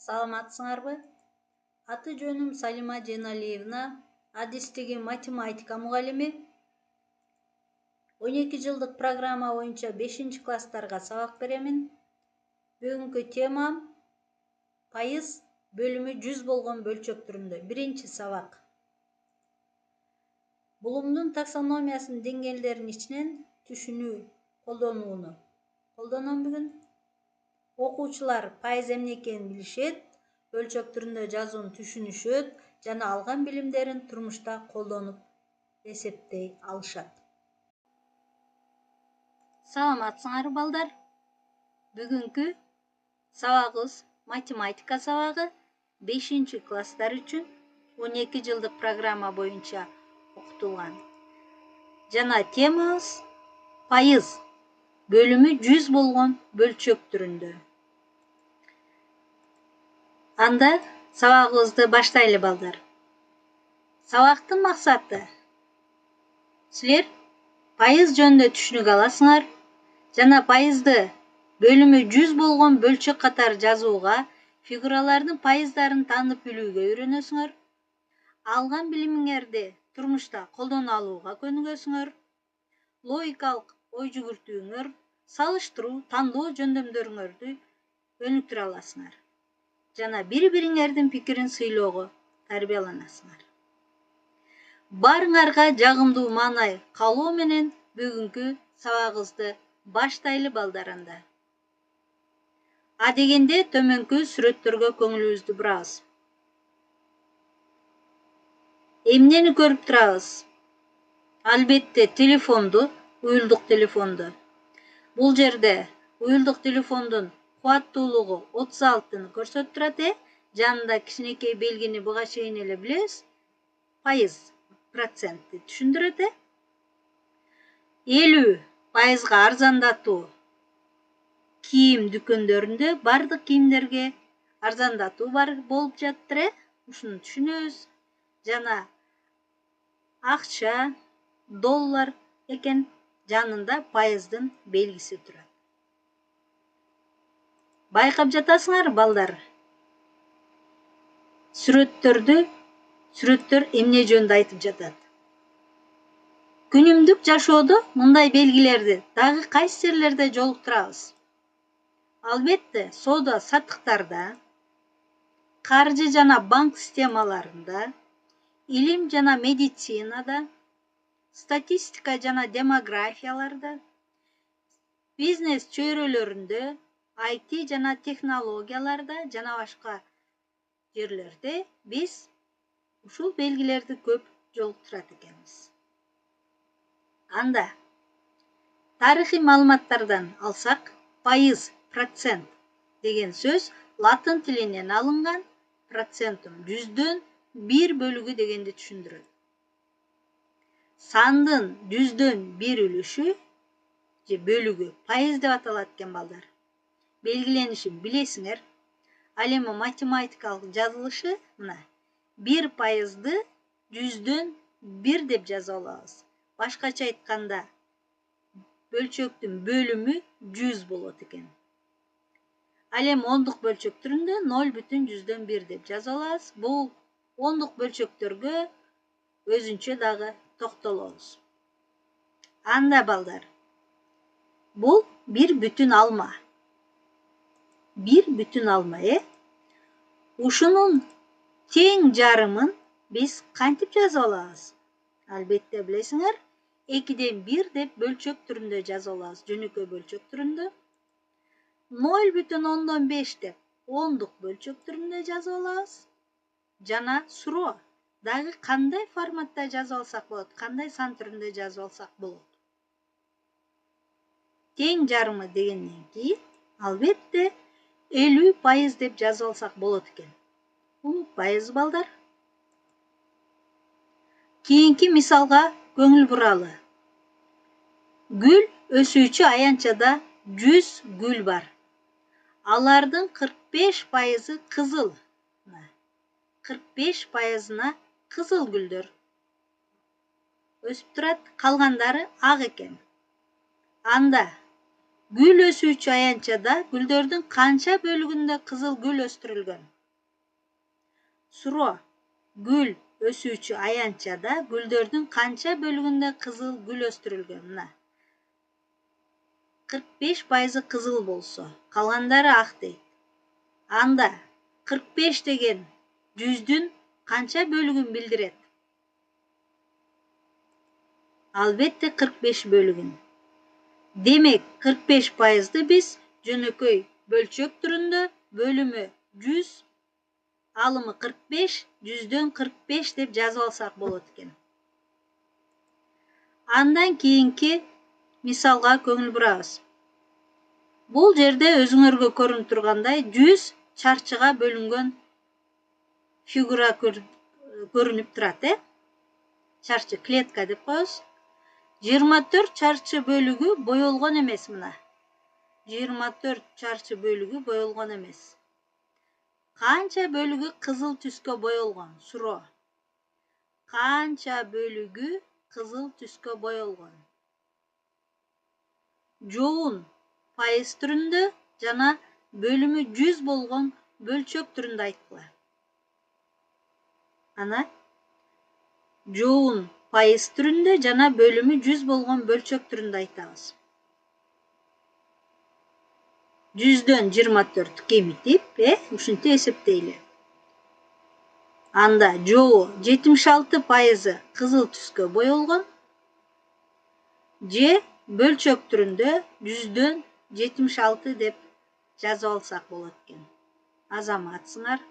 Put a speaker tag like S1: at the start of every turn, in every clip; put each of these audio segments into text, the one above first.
S1: Саламатсыңарбы? Аты жөнүм Салима Женалиевна, адистиги математика мугалими. 12 жылдык программа боюнча 5-класстарга сабак беремин. Бүгүнкү темам пайыз бөлүмү 100 болгон бөлчөк түрүндө. Биринчи сабак. Булумдун таксономиясынын деңгээлдеринин ичинен түшүнүү колдонууну колдоном бүгүн. Окуучулар пайыз эмне экенин билишет, бөлчөк түрүндө жазууну түшүнүшөт жана алган билимдерин турмушта колдонуп эсептей алышат. Саламатсыңарбы балдар? Бүгүнкү сабагыбыз математика сабагы 5-класстар үчүн 12 жылдык программа боюнча окутулган. Жана темабыз пайыз бөлүмү 100 болгон бөлчөк түрүндө. Анда сабагыбызды баштайлы балдар. Сабактын максаты силер пайыз жөнүндө түшүнүк аласыңар жана пайызды бөлүмү 100 болгон бөлчөк катары жазууга, фигуралардын пайыздарын таанып билүүгө үйрөнөсүңөр. Алган билимиңерди турмушта колдоно алууга көнүгөсүңөр. Логикалык ой жүгүртүүңөр, салыштыруу, тандоо жөндөмдөрүңөрдү өнүктүрө аласыңар. Жана бири-бириңердин пикирин сыйлоого тарбияланасыңар. Барыңарга жагымдуу маанай каалоо менен бүгүнкү сабагыбызды баштайлы балдар анда. Адегенде төмөнкү сүрөттөргө көңүлүбүздү бурабыз. Эмнени көрүп турабыз? Албетте телефонду, уюлдук телефонду. Бул жерде уюлдук телефондун кубаттуулугу 36-ны көрсөтүп турат. Жанында кичинекей белгини буга чейин эле билебиз. Пайыз процентти түшүндүрөт. 50% арзандатуу кийим дүкөндөрүндө бардык кийимдерге арзандатуу бар болуп жатыр. Ушуну түшүнөбүз. Жана акча, доллар экен, жанында пайыздын белгиси турат. Байкап жатасыңар балдар? Сүрөттөр эмне жөнүндө айтып жатат? Күнүмдүк жашоодо мындай белгилерди дагы кайсы жерлерде жолуктурабыз? Албетте, соода саттыктарда, каржы жана банк системаларында, илим жана медицинада, статистика жана демографияларда, бизнес чөйрөлөрүндө, IT жана технологияларда жана башка жерлерде биз ушул белгилерди көп жолуктурат экенбиз. Анда тарыхый маалыматтардан алсак, пайыз, процент деген сөз латын тилинен алынган, процентум 100дөн 1 бөлүгү дегенди түшүндүрөт. Сандын 100дөн 1 үлүшү же бөлүгү пайыз деп аталат экен балдар. Белгиленишин билесиңер. Ал эми математикалык жазылышы мына 1%ды 100дөн 1 деп жаза алабыз. Башкача айтканда бөлчөктүн бөлүмү 100 болот экен. Ал эми ондук бөлчөк түрүндө 0,1 деп жаза алабыз. Бул ондук бөлчөктөргө өзүнчө дагы токтолобуз. Анда балдар, бул 1 бүтүн алма. 1 бүтүн алма, Ушунун тең жарымын биз кантип жазып алабыз? Албетте билесиңер, 2ден 1 деп бөлчөк түрүндө жазып алабыз, жөнөкөй бөлчөк түрүндө. 0,5 деп ондук бөлчөк түрүндө жазып алабыз. Жана суроо, дагы кандай форматта жазып алсак болот, кандай сан түрүндө жазып алсак болот? Тең жарымы дегенден кийин, албетте 50% деп жазып алсак болот экен. Унутпайбыз балдар. Кийинки мисалга көңүл буралы. Гүл өсүүчү аянтчада 100 гүл бар. Алардын 45% кызыл. 45%на кызыл гүлдөр өсүп турат, калгандары ак экен. Анда Gül өсүүчү аянтчада гүлдөрдүн канча бөлүгүндө кызыл гүл өстүрүлгөн? Суроо. Gül өсүүчү аянтчада гүлдөрдүн канча бөлүгүндө кызыл гүл өстүрүлгөн? Мына. 45% кызыл болсо, калгандары ак дейт. Анда 45 деген 100дүн канча бөлүгүн билдирет? Албетте 45 бөлүгүн. Демек 45%ды биз жөнөкөй бөлчөк түрүндө бөлүмү 100, алымы 45, 100дөн 45 деп жазып алсак болот экен. Андан кийинки мисалга көңүл бурабыз. Бул жерде өзүңөргө көрүнүп тургандай 100 чарчыга бөлүнгөн фигура көрүнүп турат, Чарчы клетка деп коебуз. 24 чарчы бөлүгү боелгон эмес мына. 24 чарчы бөлүгү боелгон эмес. Канча бөлүгү кызыл түскө боелгон? Суроо. Канча бөлүгү кызыл түскө боелгон? Жоон пайыз түрүндө жана бөлүмү 100 болгон бөлчөк түрүндө айткыла. Ана жоон пайыз түрүндө жана бөлүмү 100 болгон бөлчөк түрүндө айтабыз. 100дөн 24 кемитип, ушинтип эсептейли. Анда жоо 76% кызыл түскө боелгон же бөлчөк түрүндө 100дөн 76 деп жазып алсак болот экен. Азаматсыңар.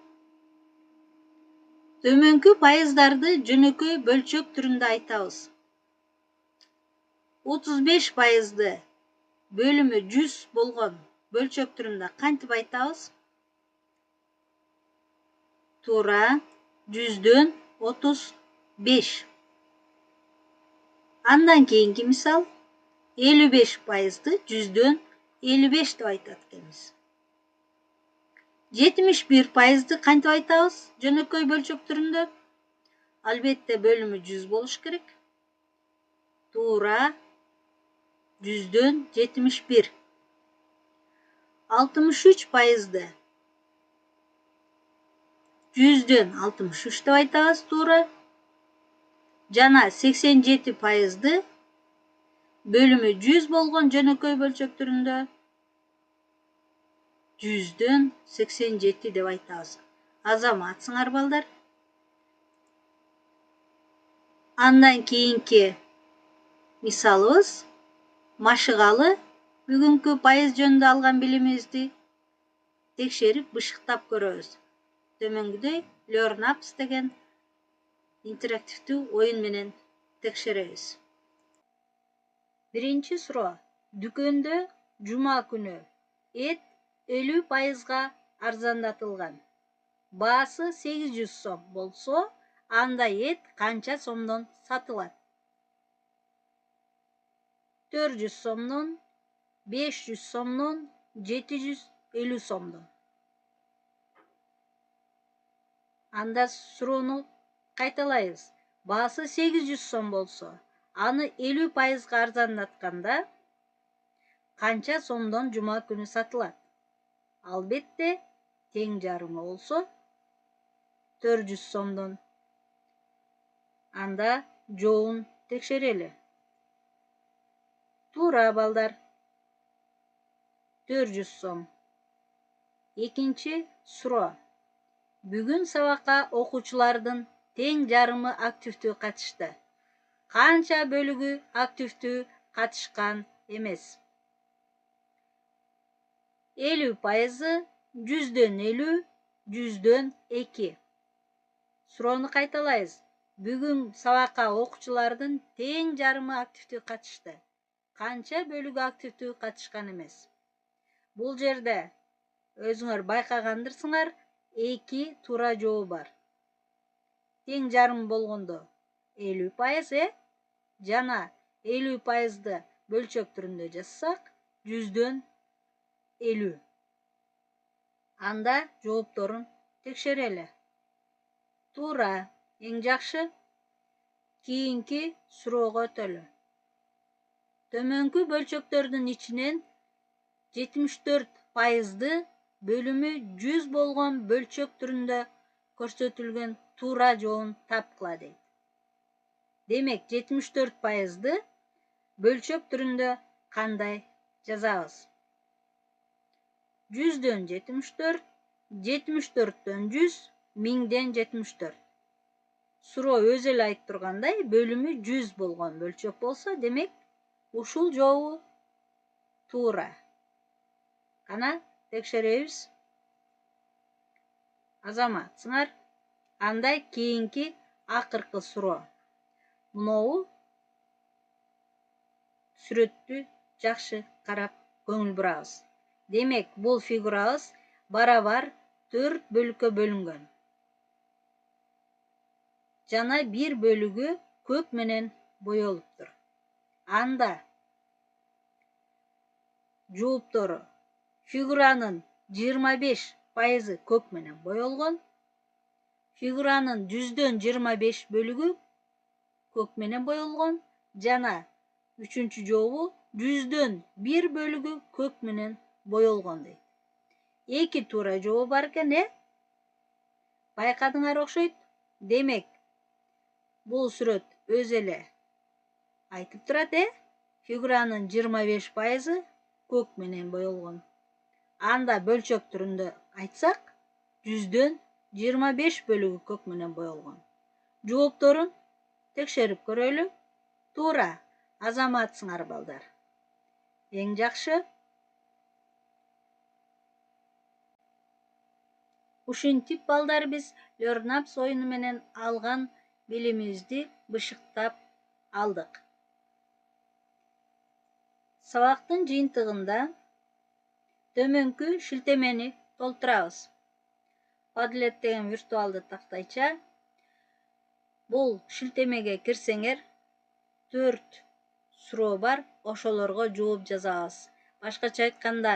S1: Төмөнкү пайыздарды жөнөкөй бөлчөк түрүндө айтабыз. 35%ды бөлүмү 100 болгон бөлчөк түрүндө кантип айтабыз? Туура, 100дөн 35. Андан кийинки мисал 55%ды 100дөн 55 деп айтат экенбиз. 71%ды кантип айтабыз жөнөкөй бөлчөк түрүндө? Албетте бөлүмү 100 болуш керек. Туура, 100дөн 71. 63%ды 100дөн 63 деп айтабыз, туура. Жана 87%ды бөлүмү 100 болгон жөнөкөй бөлчөк түрүндө 100дөн 87 деп айтабыз. Азаматсыңар балдар. Андан кийинки мисалыбыз машыгалы бүгүнкү пайыз жөнүндө алган билимибизди текшерип бышыктап көрөбүз. Төмөнгүдөй Learn Apps деген интерактивдүү оюн менен текшеребиз. Биринчи суроо. Дүкөндө жума күнү эт 50%га арзандатылган. Баасы 800 сом болсо, анда эт канча сомдон сатылат? 400 сомдон, 500 сомдон, 750 сомдон. Анда суроону кайталайбыз. Баасы 800 сом болсо, аны 50%га арзандатканда канча сомдон жума күнү сатылат? Албетте тең жарымы болсо 400 сомдон. Анда жоон текшерели. Туура балдар. 400 сом. Экинчи суроо. Бүгүн сабакка окуучулардын тең жарымы активдүү катышты. Канча бөлүгү активдүү катышкан эмес? 50%, 100дөн 50, 100дөн 2. Суроону кайталайбыз. Бүгүн сабакка окуучулардын тең жарымы активдүү катышты. Канча бөлүгү активдүү катышкан эмес? Бул жерде өзүңөр байкагандырсыңар, 2 туура жообу бар. Тең жарым болгондо 50%, жана 50%ды бөлчөк түрүндө жазсак, 100дөн 50. Анда жоопторун текшерели. Туура, эң жакшы. Кийинки суроого өтөлү. Төмөнкү бөлчөктөрдүн ичинен 74%ды бөлүмү 100 болгон бөлчөк түрүндө көрсөтүлгөн туура жообун тапкыла дейт. Демек 74%ды бөлчөк түрүндө кандай жазабыз? 100дөн 74, 74дөн 100, 1000ден 74. Суроо өзү эле айтып тургандай, бөлүмү 100 болгон бөлчөк болсо, демек ушул жообу туура. Кана текшеребиз. Азаматсыңар. Андай кийинки акыркы суроо. Мынобу сүрөттү жакшы карап көңүл бурабыз. Демек, бул фигурабыз барабар 4 бөлүккө бөлүнгөн. Жана бир бөлүгү көк менен боелуптур. Анда жооптору фигуранын 25% көк менен боелгон, фигуранын 100дөн 25 бөлүгү көк менен боелгон, жана үчүнчү жообу 100дөн 1 бөлүгү көк менен боелгон дейт. Эки туура жообу бар экен, Байкадыңар окшойт. Демек, бул сүрөт өзү эле айтып турат, фигуранын 25% көк менен боелгон. Анда бөлчөк түрүндө айтсак, 100дөн 25 бөлүгү көк менен боелгон. Жоопторун текшерип көрөлү. Туура. Азаматсыңар балдар. Эң жакшы. Ушинтип балдар биз Learn-Apps оюну менен алган билимибизди бышыктап алдык. Сабактын жыйынтыгында төмөнкү шилтемени толтурабыз. Padlet деген виртуалдуу тактайча. Бул шилтемеге кирсеңер 4 суроо бар, ошолорго жооп жазабыз. Башкача айтканда,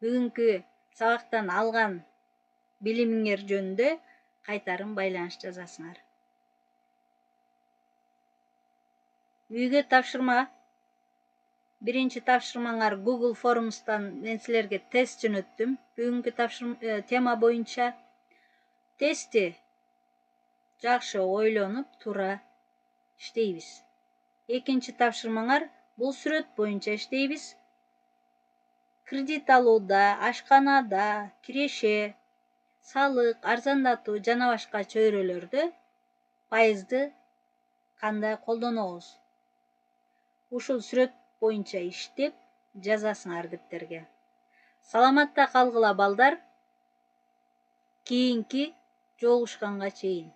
S1: бүгүнкү сабактан алган билимиңер жөнүндө кайтарым байланыш жазасыңар. Үйгө тапшырма. Биринчи тапшырмаңар Google Forms'тан мен силерге тест жөнөттүм. Бүгүнкү тема боюнча тестти жакшы ойлонуп туура иштейбиз. Экинчи тапшырмаңар бул сүрөт боюнча иштейбиз. Кредит алууда, ашканада, киреше, салык, арзандатуу жана башка чөйрөлөрдө пайызды кандай колдонобуз? Ушул сүрөт боюнча иштеп жазасыңар дептерге. Саламатта калгыла балдар. Кийинки жолугушканга чейин.